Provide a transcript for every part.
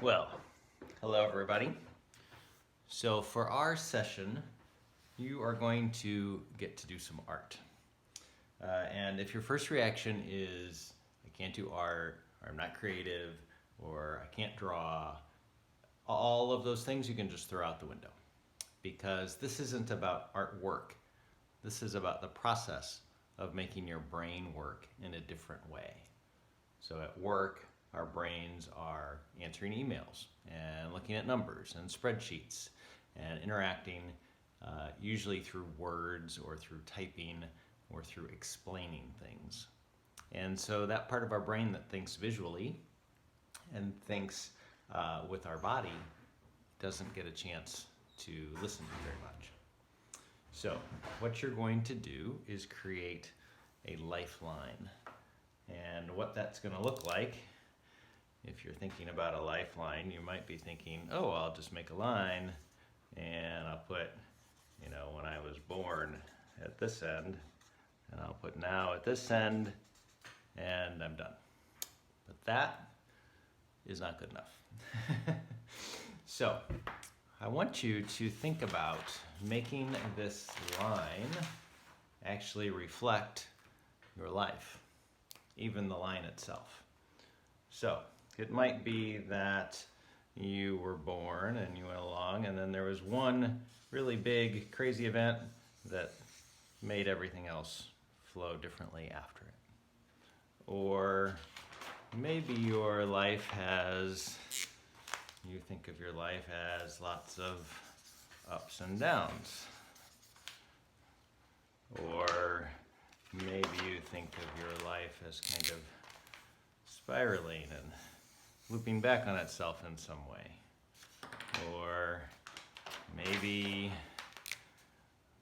Well, hello everybody. So for our session, you are going to get to do some art. And if your first reaction is, I can't do art, or I'm not creative, or I can't draw, all of those things you can just throw out the window. Because this isn't about artwork. This is about the process of making your brain work in a different way. So at work, our brains are answering emails and looking at numbers and spreadsheets and interacting usually through words or through typing or through explaining things. And so that part of our brain that thinks visually and thinks with our body doesn't get a chance to listen very much. So what you're going to do is create a lifeline. And what that's going to look like, if you're thinking about a lifeline, you might be thinking, oh, I'll just make a line and I'll put, when I was born at this end, and I'll put now at this end, and I'm done. But that is not good enough. So I want you to think about making this line actually reflect your life, even the line itself. So it might be that you were born and you went along and then there was one really big crazy event that made everything else flow differently after it. Or maybe your life you think of your life as lots of ups and downs. Or maybe you think of your life as kind of spiraling and looping back on itself in some way. Or maybe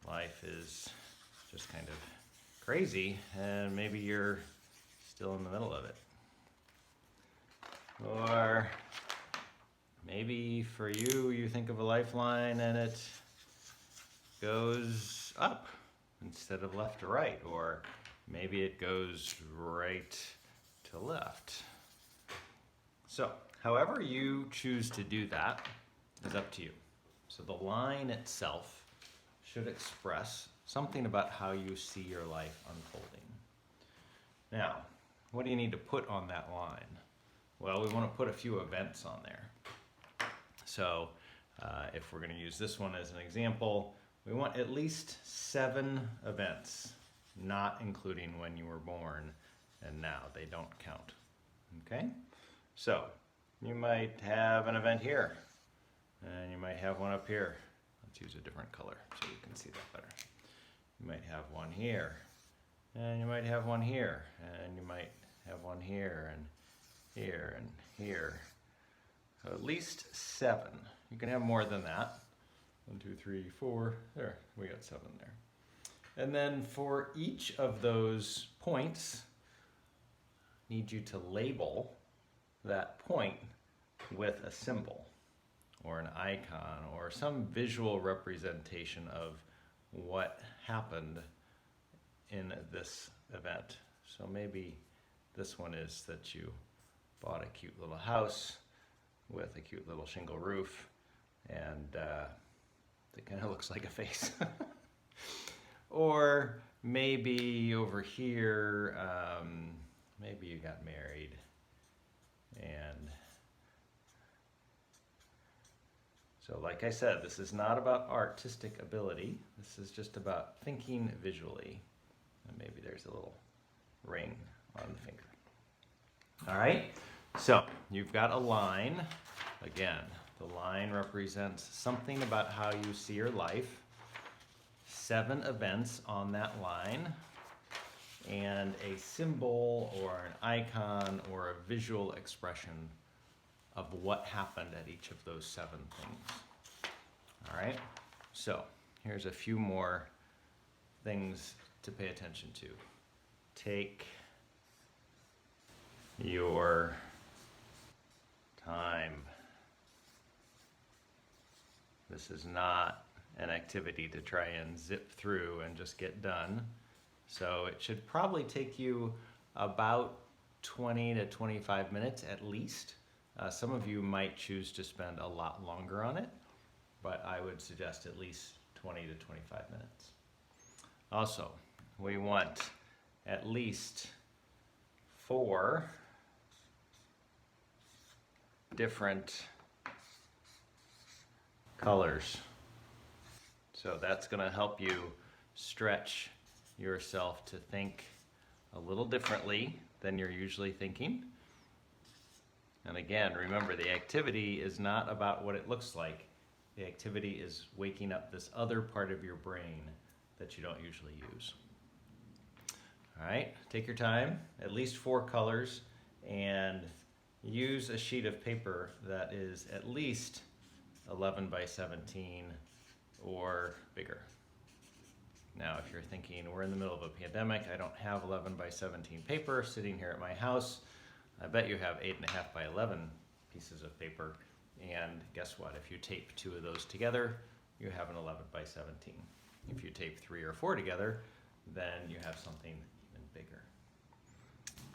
life is just kind of crazy and maybe you're still in the middle of it. Or maybe for you, you think of a lifeline and it goes up instead of left to right, or maybe it goes right to left. So, however you choose to do that is up to you. So the line itself should express something about how you see your life unfolding. Now, what do you need to put on that line? Well, we want to put a few events on there. So, if we're going to use this one as an example, we want at least 7 events, not including when you were born and now. They don't count. Okay? So, you might have an event here, and you might have one up here. Let's use a different color so you can see that better. You might have one here, and you might have one here, and you might have one here, and here, and here. So at least 7. You can have more than that. 1, 2, 3, 4. There, we got 7 there. And then for each of those points, I need you to label that point with a symbol or an icon or some visual representation of what happened in this event. So maybe this one is that you bought a cute little house with a cute little shingle roof, and it kind of looks like a face. Or maybe over here, maybe you got married, and so like I said, this is not about artistic ability. This is just about thinking visually. And maybe there's a little ring on the finger. All right, so you've got a line. Again, the line represents something about how you see your life. 7 events on that line, and a symbol or an icon or a visual expression of what happened at each of those 7 things. All right, so here's a few more things to pay attention to. Take your time. This is not an activity to try and zip through and just get done. So it should probably take you about 20 to 25 minutes at least Some of you might choose to spend a lot longer on it, but I would suggest at least 20 to 25 minutes. Also, we want at least 4 different colors. So that's going to help you stretch yourself to think a little differently than you're usually thinking. And again, remember, the activity is not about what it looks like. The activity is waking up this other part of your brain that you don't usually use. All right, take your time, at least 4 colors, and use a sheet of paper that is at least 11 by 17 or bigger. Now, if you're thinking, we're in the middle of a pandemic, I don't have 11 by 17 paper sitting here at my house, I bet you have 8.5 by 11 pieces of paper. And guess what? If you tape 2 of those together, you have an 11 by 17. If you tape 3 or 4 together, then you have something even bigger.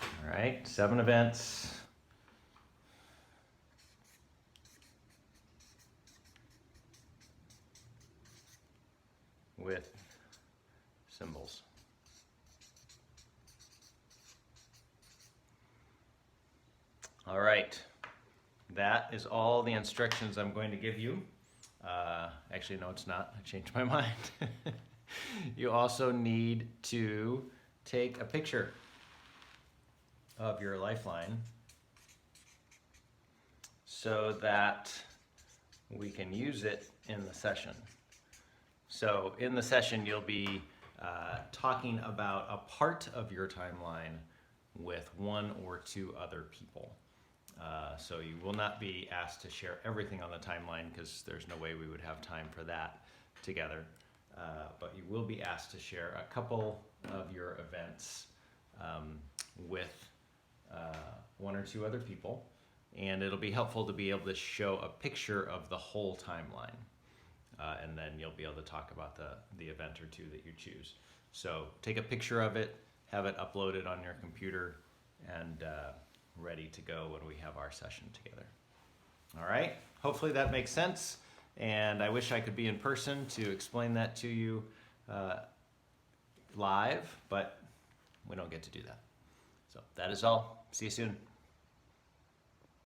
All right, 7 events. With symbols. All right, that is all the instructions I'm going to give you. Actually, no, it's not. I changed my mind. You also need to take a picture of your LifeLine so that we can use it in the session. So in the session, you'll be talking about a part of your timeline with 1 or 2 other people. So you will not be asked to share everything on the timeline because there's no way we would have time for that together. But you will be asked to share a couple of your events with 1 or 2 other people. And it'll be helpful to be able to show a picture of the whole timeline. And then you'll be able to talk about the event or 2 that you choose. So take a picture of it, have it uploaded on your computer, and ready to go when we have our session together. All right, hopefully that makes sense. And I wish I could be in person to explain that to you live, but we don't get to do that. So that is all. See you soon.